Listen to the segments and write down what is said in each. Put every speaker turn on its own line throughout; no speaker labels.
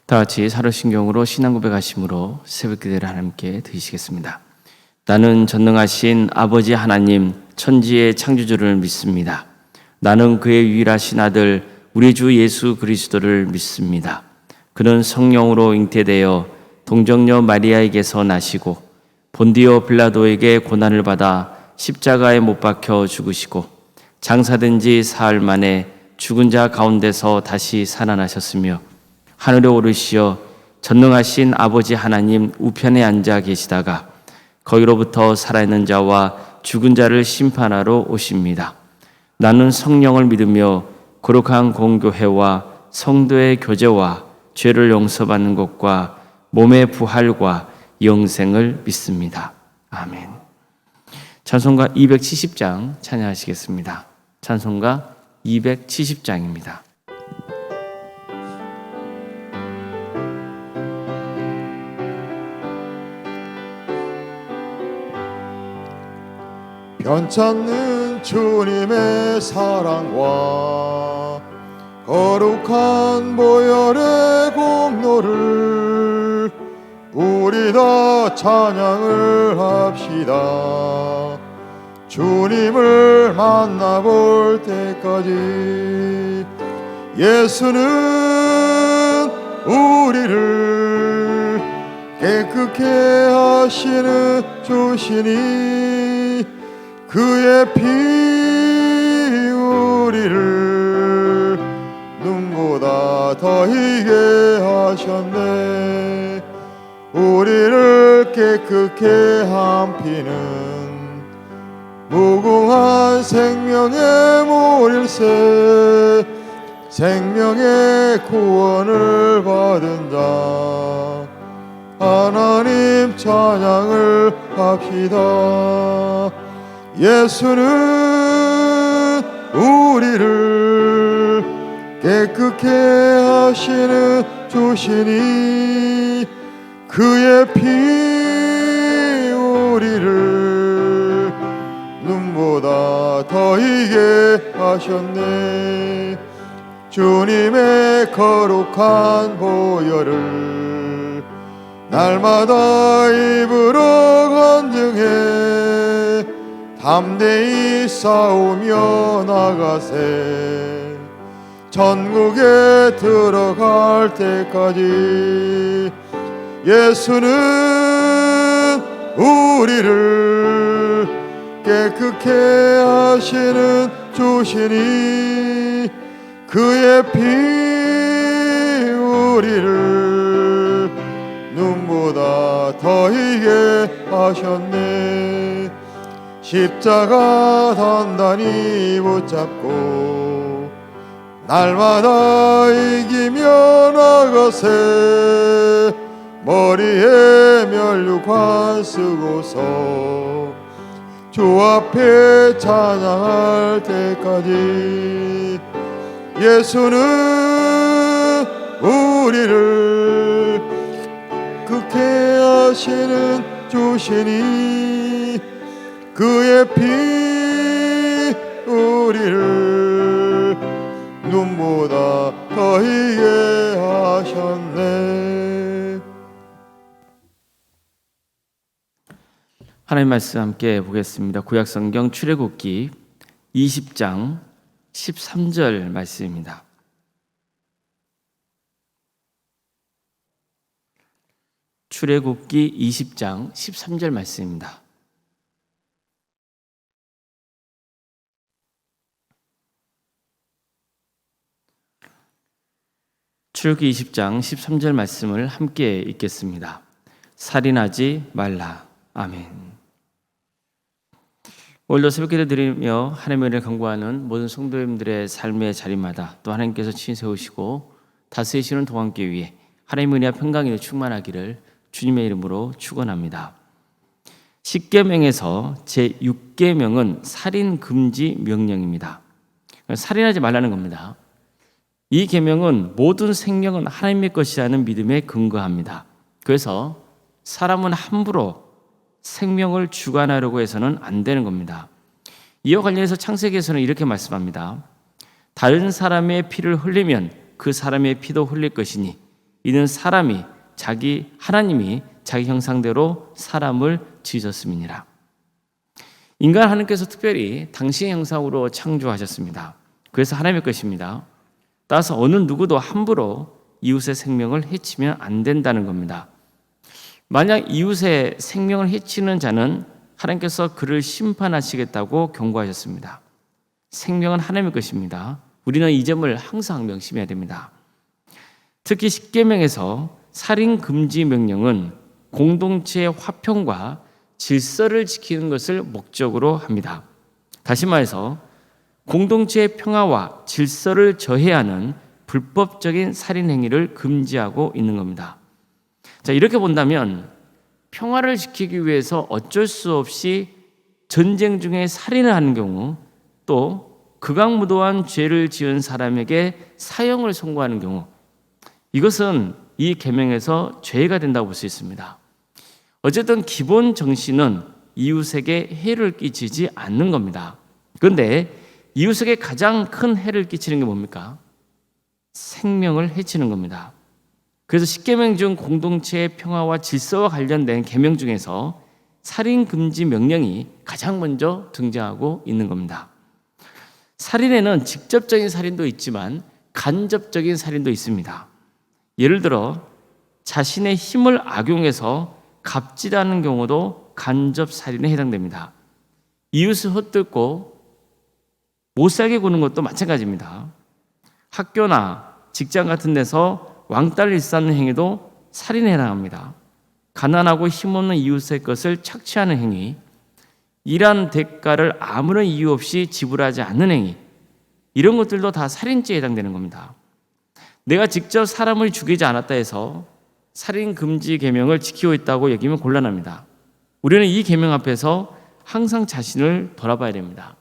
다 같이 사도신경으로 신앙 고백하심으로 새벽 기도를 함께 드리시겠습니다. 나는 전능하신 아버지 하나님 천지의 창조주를 믿습니다. 나는 그의 유일하신 아들 우리 주 예수 그리스도를 믿습니다. 그는 성령으로 잉태되어 동정녀 마리아에게서 나시고 본디오 빌라도에게 고난을 받아 십자가에 못 박혀 죽으시고 장사된 지 사흘 만에 죽은 자 가운데서 다시 살아나셨으며 하늘에 오르시어 전능하신 아버지 하나님 우편에 앉아 계시다가 거기로부터 살아있는 자와 죽은 자를 심판하러 오십니다. 나는 성령을 믿으며 거룩한 공교회와 성도의 교제와 죄를 용서받는 것과 몸의 부활과 영생을 믿습니다. 아멘. 찬송가 270장 찬양하시겠습니다. 찬송가 270장입니다.
변찮는 주님의 사랑과 거룩한 보혈의 공로를 우리 다 찬양을 합시다. 주님을 만나볼 때까지 예수는 우리를 깨끗게 하시는 주시니 그의 피 우리를 눈보다 더 희게 하셨네. 우리를 깨끗게 한 피는 무궁한 생명의 모일세. 생명의 구원을 받은 자 하나님 찬양을 합시다. 예수는 우리를 깨끗게 하시는 주시니 그의 피 우리를 눈보다 더 희게 하셨네. 주님의 거룩한 보혈을 날마다 입으로 간증해 담대히 싸우며 나가세. 천국에 들어갈 때까지 예수는 우리를 깨끗게 하시는 주시니 그의 피 우리를 눈보다 더 희게 하셨네. 십자가 단단히 붙잡고 날마다 이기며 나가세. 머리에 면류관 쓰고서 주 앞에 찬양할 때까지 예수는 우리를 극해 하시는 주시니 그의 피 우리를 눈보다 더 희게 하셨네.
하나님 말씀 함께 보겠습니다. 구약성경 출애굽기 20장 13절 말씀입니다. 출애굽기 20장 13절 말씀입니다. 출애굽기 20장 13절 말씀을 함께 읽겠습니다. 살인하지 말라. 아멘. 오늘도 새벽기도 드리며 하나님의 은혜를 간구하는 모든 성도님들의 삶의 자리마다 또 하나님께서 친히 세우시고 다스리시는 동안께 위해 하나님의 은혜와 평강이 충만하기를 주님의 이름으로 축원합니다. 10계명에서 제6계명은 살인 금지 명령입니다. 살인하지 말라는 겁니다. 이 계명은 모든 생명은 하나님의 것이라는 믿음에 근거합니다. 그래서 사람은 함부로 생명을 주관하려고 해서는 안 되는 겁니다. 이와 관련해서 창세기에서는 이렇게 말씀합니다. 다른 사람의 피를 흘리면 그 사람의 피도 흘릴 것이니 이는 하나님이 자기 형상대로 사람을 지으셨음이니라. 인간 하나님께서 특별히 당신의 형상으로 창조하셨습니다. 그래서 하나님의 것입니다. 따라서 어느 누구도 함부로 이웃의 생명을 해치면 안 된다는 겁니다. 만약 이웃의 생명을 해치는 자는 하나님께서 그를 심판하시겠다고 경고하셨습니다. 생명은 하나님의 것입니다. 우리는 이 점을 항상 명심해야 됩니다. 특히 십계명에서 살인 금지 명령은 공동체의 화평과 질서를 지키는 것을 목적으로 합니다. 다시 말해서 공동체의 평화와 질서를 저해하는 불법적인 살인 행위를 금지하고 있는 겁니다. 자, 이렇게 본다면 평화를 지키기 위해서 어쩔 수 없이 전쟁 중에 살인을 하는 경우, 또 극악무도한 죄를 지은 사람에게 사형을 선고하는 경우, 이것은 이 계명에서 죄가 된다고 볼 수 있습니다. 어쨌든 기본 정신은 이웃에게 해를 끼치지 않는 겁니다. 그런데 이웃에게 가장 큰 해를 끼치는 게 뭡니까? 생명을 해치는 겁니다. 그래서 십계명 중 공동체의 평화와 질서와 관련된 계명 중에서 살인 금지 명령이 가장 먼저 등장하고 있는 겁니다. 살인에는 직접적인 살인도 있지만 간접적인 살인도 있습니다. 예를 들어 자신의 힘을 악용해서 갑질하는 경우도 간접 살인에 해당됩니다. 이웃을 헛뜯고 못살게 구는 것도 마찬가지입니다. 학교나 직장 같은 데서 왕따를 일삼는 행위도 살인에 해당합니다. 가난하고 힘없는 이웃의 것을 착취하는 행위, 일한 대가를 아무런 이유 없이 지불하지 않는 행위, 이런 것들도 다 살인죄에 해당되는 겁니다. 내가 직접 사람을 죽이지 않았다 해서 살인 금지 계명을 지키고 있다고 여기면 곤란합니다. 우리는 이 계명 앞에서 항상 자신을 돌아봐야 됩니다.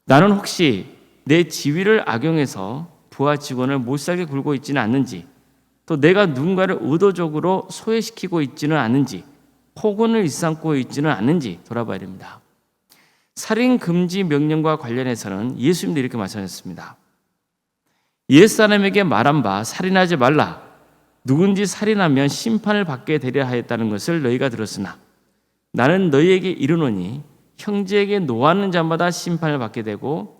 나는 혹시 내 지위를 악용해서 부하 직원을 못살게 굴고 있지는 않는지, 또 내가 누군가를 의도적으로 소외시키고 있지는 않은지, 폭언을 일삼고 있지는 않은지 돌아봐야 됩니다. 살인 금지 명령과 관련해서는 예수님도 이렇게 말씀하셨습니다. 옛사람에게 말한 바 살인하지 말라. 누군지 살인하면 심판을 받게 되려 하였다는 것을 너희가 들었으나 나는 너희에게 이르노니 형제에게 노하는 자마다 심판을 받게 되고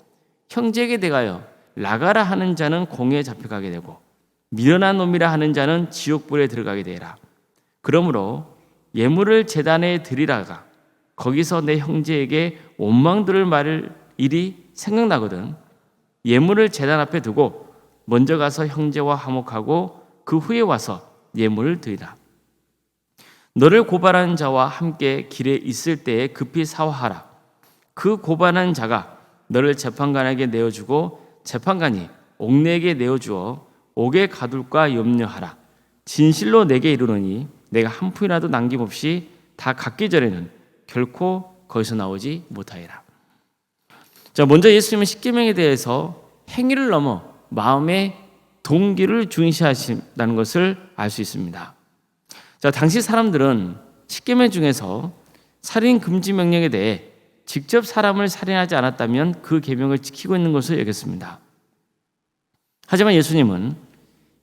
형제에게 대하여 나가라 하는 자는 공에 잡혀가게 되고 미련한 놈이라 하는 자는 지옥불에 들어가게 되라. 그러므로 예물을 제단에 드리라가 거기서 내 형제에게 원망 들을 말을 일이 생각나거든 예물을 제단 앞에 두고 먼저 가서 형제와 화목하고 그 후에 와서 예물을 드리라. 너를 고발하는 자와 함께 길에 있을 때에 급히 사화하라. 그 고발하는 자가 너를 재판관에게 내어주고 재판관이 옥내에게 내어주어 옥에 가둘까 염려하라. 진실로 내게 이르노니 내가 한 푼이라도 남김없이 다 갚기 전에는 결코 거기서 나오지 못하리라. 자, 먼저 예수님은 십계명에 대해서 행위를 넘어 마음의 동기를 중시하신다는 것을 알 수 있습니다. 자, 당시 사람들은 십계명 중에서 살인 금지 명령에 대해 직접 사람을 살인하지 않았다면 그 계명을 지키고 있는 것을 여겼습니다. 하지만 예수님은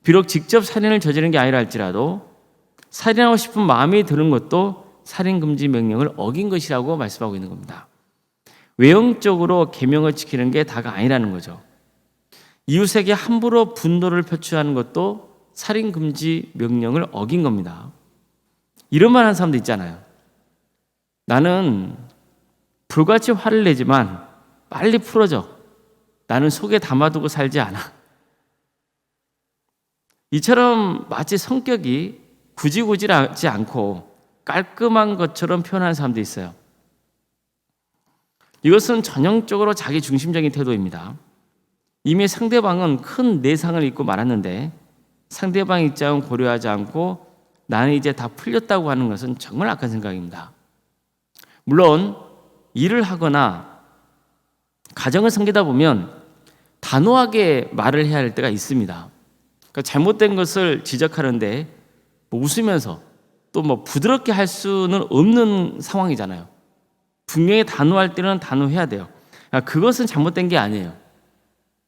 비록 직접 살인을 저지른 게 아니라 할지라도 살인하고 싶은 마음이 드는 것도 살인 금지 명령을 어긴 것이라고 말씀하고 있는 겁니다. 외형적으로 계명을 지키는 게 다가 아니라는 거죠. 이웃에게 함부로 분노를 표출하는 것도 살인 금지 명령을 어긴 겁니다. 이런 말 하는 사람도 있잖아요. 나는 불같이 화를 내지만 빨리 풀어져. 나는 속에 담아두고 살지 않아. 이처럼 마치 성격이 구지구지하지 않고 깔끔한 것처럼 표현하는 사람도 있어요. 이것은 전형적으로 자기 중심적인 태도입니다. 이미 상대방은 큰 내상을 입고 말았는데 상대방 입장은 고려하지 않고 나는 이제 다 풀렸다고 하는 것은 정말 악한 생각입니다. 물론 일을 하거나 가정을 섬기다 보면 단호하게 말을 해야 할 때가 있습니다. 그러니까 잘못된 것을 지적하는데 웃으면서 또 부드럽게 할 수는 없는 상황이잖아요. 분명히 단호할 때는 단호해야 돼요. 그것은 잘못된 게 아니에요.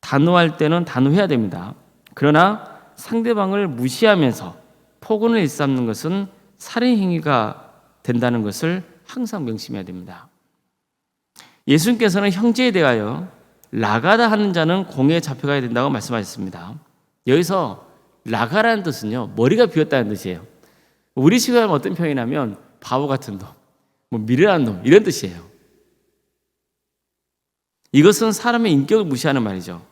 단호할 때는 단호해야 됩니다. 그러나 상대방을 무시하면서 폭언을 일삼는 것은 살인 행위가 된다는 것을 항상 명심해야 됩니다. 예수님께서는 형제에 대하여 라가다 하는 자는 공에 잡혀가야 된다고 말씀하셨습니다. 여기서 라가라는 뜻은요, 머리가 비었다는 뜻이에요. 우리 식으로 하면 어떤 표현이냐면 바보 같은 놈, 미련한 놈 이런 뜻이에요. 이것은 사람의 인격을 무시하는 말이죠.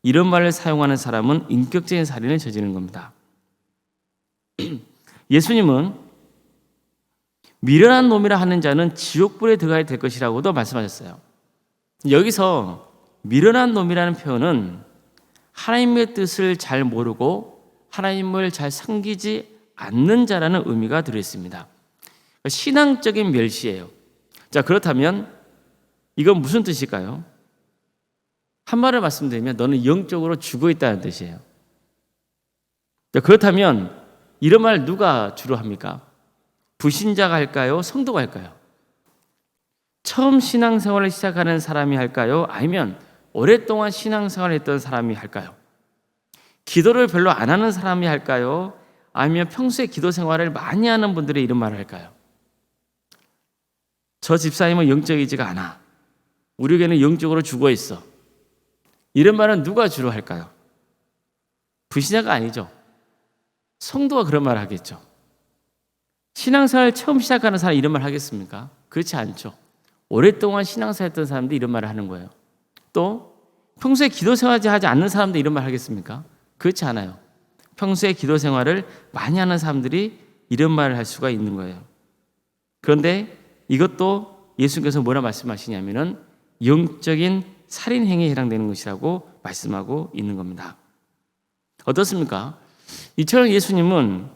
이런 말을 사용하는 사람은 인격적인 살인을 저지르는 겁니다. 예수님은 미련한 놈이라 하는 자는 지옥불에 들어가야 될 것이라고도 말씀하셨어요. 여기서 미련한 놈이라는 표현은 하나님의 뜻을 잘 모르고 하나님을 잘 섬기지 않는 자라는 의미가 들어있습니다. 신앙적인 멸시예요. 자, 그렇다면 이건 무슨 뜻일까요? 한마디로 말씀드리면 너는 영적으로 죽어 있다는 뜻이에요. 자, 그렇다면 이런 말 누가 주로 합니까? 불신자가 할까요? 성도가 할까요? 처음 신앙생활을 시작하는 사람이 할까요? 아니면 오랫동안 신앙생활을 했던 사람이 할까요? 기도를 별로 안 하는 사람이 할까요? 아니면 평소에 기도 생활을 많이 하는 분들이 이런 말을 할까요? 저 집사님은 영적이지가 않아. 우리 교회는 영적으로 죽어 있어. 이런 말은 누가 주로 할까요? 불신자가 아니죠. 성도가 그런 말을 하겠죠. 신앙생활 처음 시작하는 사람이 이런 말 하겠습니까? 그렇지 않죠. 오랫동안 신앙생활 했던 사람들이 이런 말을 하는 거예요. 또 평소에 기도 생활을 하지 않는 사람도 이런 말 하겠습니까? 그렇지 않아요. 평소에 기도 생활을 많이 하는 사람들이 이런 말을 할 수가 있는 거예요. 그런데 이것도 예수님께서 뭐라 말씀하시냐면은 영적인 살인 행위에 해당되는 것이라고 말씀하고 있는 겁니다. 어떻습니까? 이처럼 예수님은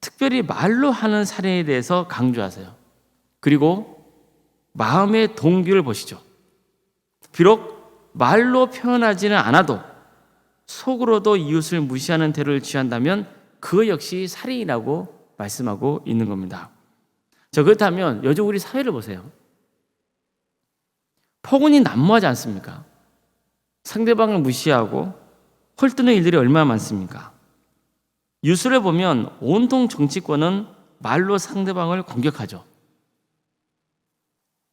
특별히 말로 하는 살인에 대해서 강조하세요. 그리고 마음의 동기를 보시죠. 비록 말로 표현하지는 않아도 속으로도 이웃을 무시하는 태도를 취한다면 그 역시 살인이라고 말씀하고 있는 겁니다. 자, 그렇다면 요즘 우리 사회를 보세요. 폭언이 난무하지 않습니까? 상대방을 무시하고 헐뜯는 일들이 얼마나 많습니까? 뉴스를 보면 온통 정치권은 말로 상대방을 공격하죠.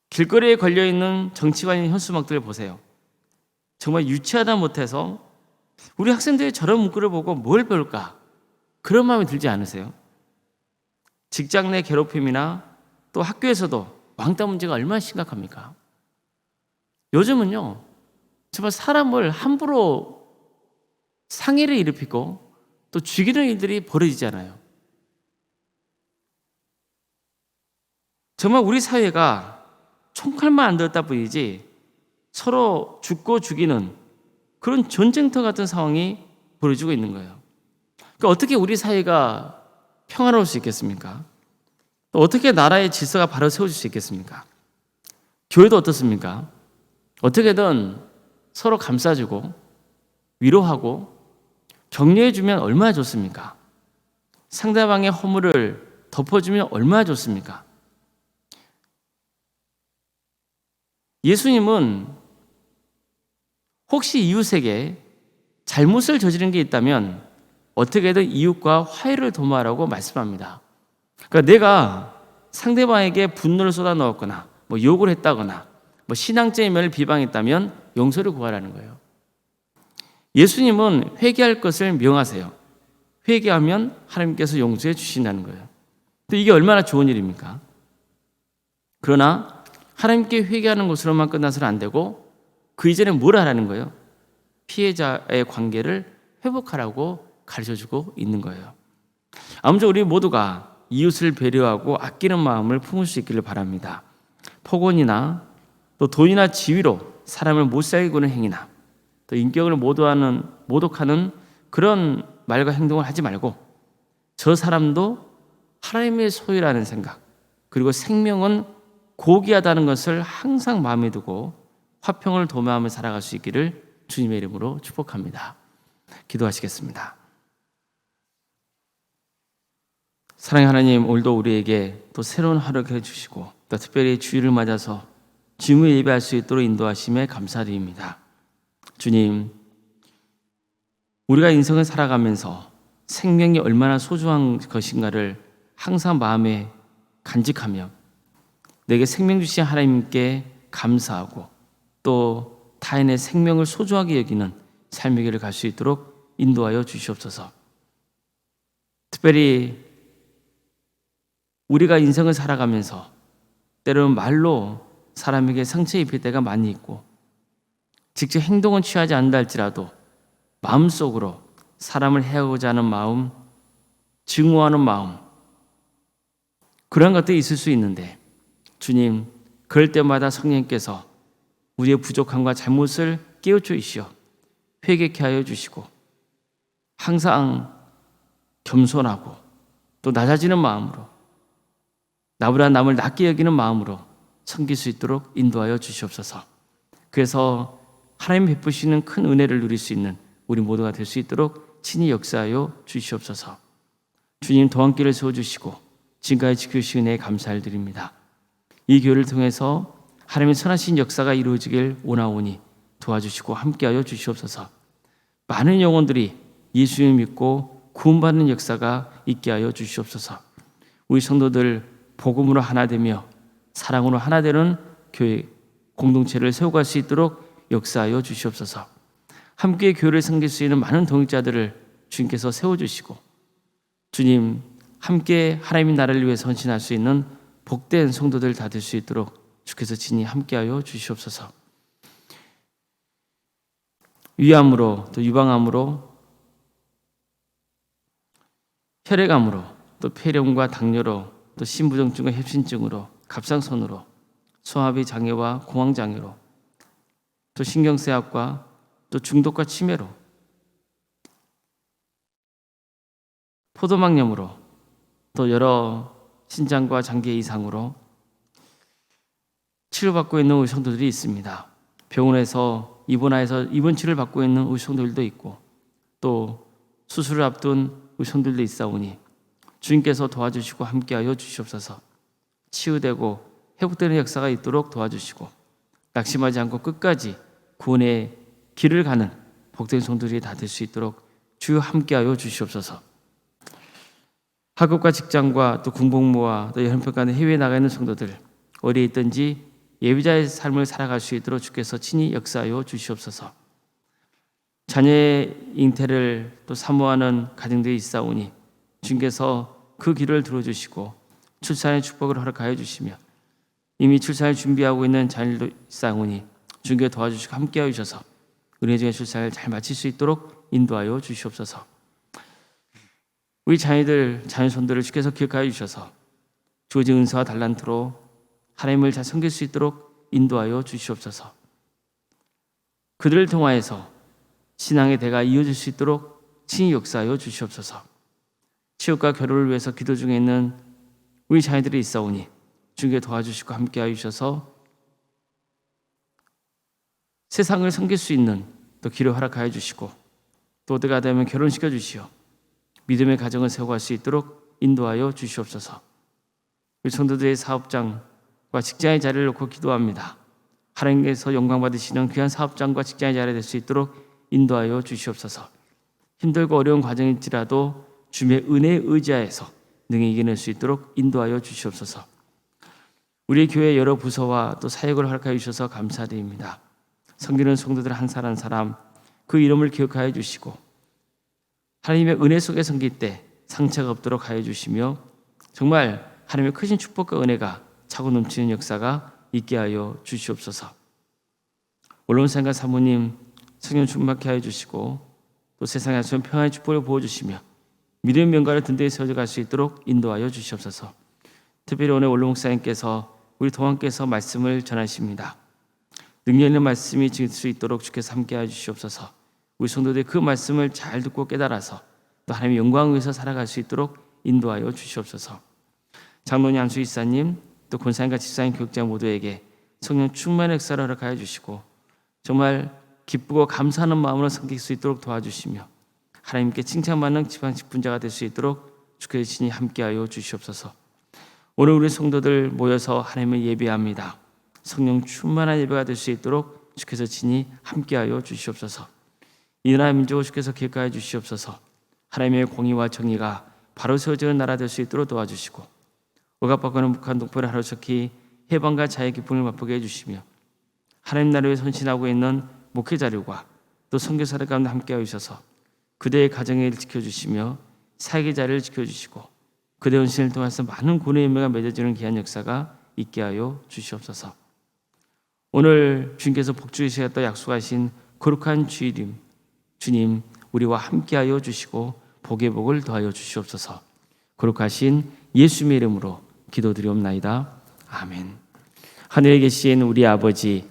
길거리에 걸려있는 정치관인 현수막들을 보세요. 정말 유치하다 못해서 우리 학생들이 저런 문구를 보고 뭘 배울까? 그런 마음이 들지 않으세요? 직장 내 괴롭힘이나 또 학교에서도 왕따 문제가 얼마나 심각합니까? 요즘은요, 정말 사람을 함부로 상해를 일으키고 또 죽이는 일들이 벌어지잖아요. 정말 우리 사회가 총칼만 안 들었다 뿐이지 서로 죽고 죽이는 그런 전쟁터 같은 상황이 벌어지고 있는 거예요. 그러니까 어떻게 우리 사회가 평화로울 수 있겠습니까? 또 어떻게 나라의 질서가 바로 세워질 수 있겠습니까? 교회도 어떻습니까? 어떻게든 서로 감싸주고 위로하고 격려해주면 얼마나 좋습니까? 상대방의 허물을 덮어주면 얼마나 좋습니까? 예수님은 혹시 이웃에게 잘못을 저지른 게 있다면 어떻게든 이웃과 화해를 도모하라고 말씀합니다. 그러니까 내가 상대방에게 분노를 쏟아넣었거나 욕을 했다거나 신앙적인 면을 비방했다면 용서를 구하라는 거예요. 예수님은 회개할 것을 명하세요. 회개하면 하나님께서 용서해 주신다는 거예요. 근데 이게 얼마나 좋은 일입니까? 그러나 하나님께 회개하는 것으로만 끝나서는 안 되고 그 이전에 뭘 하라는 거예요? 피해자의 관계를 회복하라고 가르쳐주고 있는 거예요. 아무쪼록 우리 모두가 이웃을 배려하고 아끼는 마음을 품을 수 있기를 바랍니다. 폭언이나 또 돈이나 지위로 사람을 못 살게 구는 행위나 또 인격을 모독하는 그런 말과 행동을 하지 말고 저 사람도 하나님의 소유라는 생각 그리고 생명은 고귀하다는 것을 항상 마음에 두고 화평을 도모하며 살아갈 수 있기를 주님의 이름으로 축복합니다. 기도하시겠습니다. 사랑의 하나님, 오늘도 우리에게 또 새로운 하루를 해주시고 또 특별히 주일을 맞아서 주님을 예배할 수 있도록 인도하심에 감사드립니다. 주님, 우리가 인생을 살아가면서 생명이 얼마나 소중한 것인가를 항상 마음에 간직하며 내게 생명 주신 하나님께 감사하고 또 타인의 생명을 소중하게 여기는 삶의 길을 갈 수 있도록 인도하여 주시옵소서. 특별히 우리가 인생을 살아가면서 때로는 말로 사람에게 상처 입힐 때가 많이 있고 직접 행동은 취하지 않는다 할지라도 마음속으로 사람을 해하고자 하는 마음, 증오하는 마음, 그런 것들이 있을 수 있는데 주님, 그럴 때마다 성령께서 우리의 부족함과 잘못을 깨우쳐 주시어 회개케 하여 주시고 항상 겸손하고 또 낮아지는 마음으로 나보다 남을 낮게 여기는 마음으로 섬길 수 있도록 인도하여 주시옵소서. 그래서 하나님 베푸시는 큰 은혜를 누릴 수 있는 우리 모두가 될 수 있도록 친히 역사하여 주시옵소서. 주님 도안길을 세워주시고 지금까지 지켜주신 은혜에 감사를 드립니다. 이 교회를 통해서 하나님의 선하신 역사가 이루어지길 원하오니 도와주시고 함께하여 주시옵소서. 많은 영혼들이 예수님을 믿고 구원받는 역사가 있게 하여 주시옵소서. 우리 성도들 복음으로 하나 되며 사랑으로 하나 되는 교회 공동체를 세워갈 수 있도록 역사하여 주시옵소서. 함께 교회를 섬길 수 있는 많은 동역자들을 주님께서 세워주시고 주님 함께 하나님의 나라를 위해 헌신할 수 있는 복된 성도들 다 될 수 있도록 주께서 친히 함께하여 주시옵소서. 위암으로 또 유방암으로 혈액암으로 또 폐렴과 당뇨로 또 심부정증과 협심증으로 갑상선으로 소화비 장애와 공황장애로 또 신경쇠약과 또 중독과 치매로 포도막염으로 또 여러 신장과 장기 이상으로 치료받고 있는 우리 성도들이 있습니다. 병원에서 입원하여서 입원 치료를 받고 있는 우리 성도들도 있고 또 수술을 앞둔 우리 성도들도 있사오니 주님께서 도와주시고 함께하여 주시옵소서. 치유되고 회복되는 역사가 있도록 도와주시고 낙심하지 않고 끝까지 구원의 길을 가는 복된 성도들이 다 될 수 있도록 주여 함께하여 주시옵소서. 학업과 직장과 또 군복무와 또 연평가는 해외에 나가 있는 성도들 어디에 있든지 예비자의 삶을 살아갈 수 있도록 주께서 친히 역사하여 주시옵소서. 자녀의 잉태를 또 사모하는 가정들이 있사오니 주님께서 그 길을 들어주시고 출산의 축복을 허락하여 주시며 이미 출산을 준비하고 있는 자녀들도 있사오니 주님께 도와주시고 함께하여 주셔서 은혜적인 출산을 잘 마칠 수 있도록 인도하여 주시옵소서. 우리 자녀들, 자녀손들을 주께서 기억하여 주셔서 주어진 은사와 달란트로 하나님을 잘 섬길 수 있도록 인도하여 주시옵소서. 그들을 통하여서 신앙의 대가 이어질 수 있도록 친히 역사하여 주시옵소서. 치유과 결혼을 위해서 기도 중에 있는 우리 자녀들이 있사오니 주님께 도와주시고 함께하여 주셔서 세상을 섬길 수 있는 또 길을 허락하여 주시고 또 때가 되면 결혼시켜 주시어 믿음의 가정을 세워갈 수 있도록 인도하여 주시옵소서. 우리 성도들의 사업장과 직장의 자리를 놓고 기도합니다. 하나님께서 영광 받으시는 귀한 사업장과 직장의 자리가 될 수 있도록 인도하여 주시옵소서. 힘들고 어려운 과정일지라도 주님의 은혜에 의지하여서 능히 이겨낼 수 있도록 인도하여 주시옵소서. 우리 교회 여러 부서와 또 사역을 허락하여 주셔서 감사드립니다. 섬기는 성도들 한 사람 한 사람 그 이름을 기억하여 주시고 하나님의 은혜 속에 섬길 때 상처가 없도록 하여 주시며 정말 하나님의 크신 축복과 은혜가 차고 넘치는 역사가 있게 하여 주시옵소서. 언론사님과 사모님 성령 충만케 하여 주시고 또 세상에 선 평안의 축복을 부어주시며 믿음의 명가를 든든히 세워갈 수 있도록 인도하여 주시옵소서. 특별히 오늘 원로 목사님께서 우리 동안께서 말씀을 전하십니다. 능력 있는 말씀이 지킬 수 있도록 주께서 함께하여 주시옵소서. 우리 성도들이 그 말씀을 잘 듣고 깨달아서 또 하나님의 영광을 위해서 살아갈 수 있도록 인도하여 주시옵소서. 장로님, 안수 이사님, 또 권사님과 집사님, 교육자 모두에게 성령 충만의 역사를 허락하여 주시고 정말 기쁘고 감사하는 마음으로 섬길 수 있도록 도와주시며 하나님께 칭찬받는 지방 직분자가 될 수 있도록 주께서 친히 함께하여 주시옵소서. 오늘 우리 성도들 모여서 하나님을 예배합니다. 성령 충만한 예배가 될 수 있도록 주께서 친히 함께하여 주시옵소서. 이 나라 민족을 주께서 기억하여 주시옵소서. 하나님의 공의와 정의가 바로 세워지는 나라 될 수 있도록 도와주시고 억압받고는 북한 동포를 하루속히 해방과 자유의 기쁨을 맛보게 해주시며 하나님 나라에 헌신하고 있는 목회자들과 또 선교사들 가운데 함께하여 주셔서 그대의 가정을 지켜주시며 사역의 자리를 지켜주시고 그대의 헌신을 통해서 많은 구원의 열매가 맺어지는 귀한 역사가 있게 하여 주시옵소서. 오늘 주님께서 복주시겠다 약속하신 거룩한 주님, 주님 우리와 함께하여 주시고 복의 복을 더하여 주시옵소서. 거룩하신 예수님의 이름으로 기도드리옵나이다. 아멘. 하늘에 계신 우리 아버지,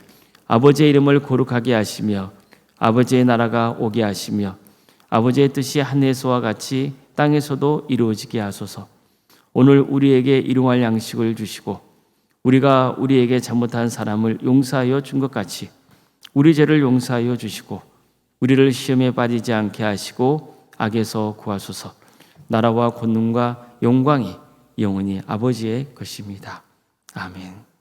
아버지의 이름을 거룩하게 하시며 아버지의 나라가 오게 하시며 아버지의 뜻이 하늘에서와 같이 땅에서도 이루어지게 하소서. 오늘 우리에게 일용할 양식을 주시고 우리가 우리에게 잘못한 사람을 용서하여 준 것 같이 우리 죄를 용서하여 주시고 우리를 시험에 빠지지 않게 하시고 악에서 구하소서. 나라와 권능과 영광이 영원히 아버지의 것입니다. 아멘.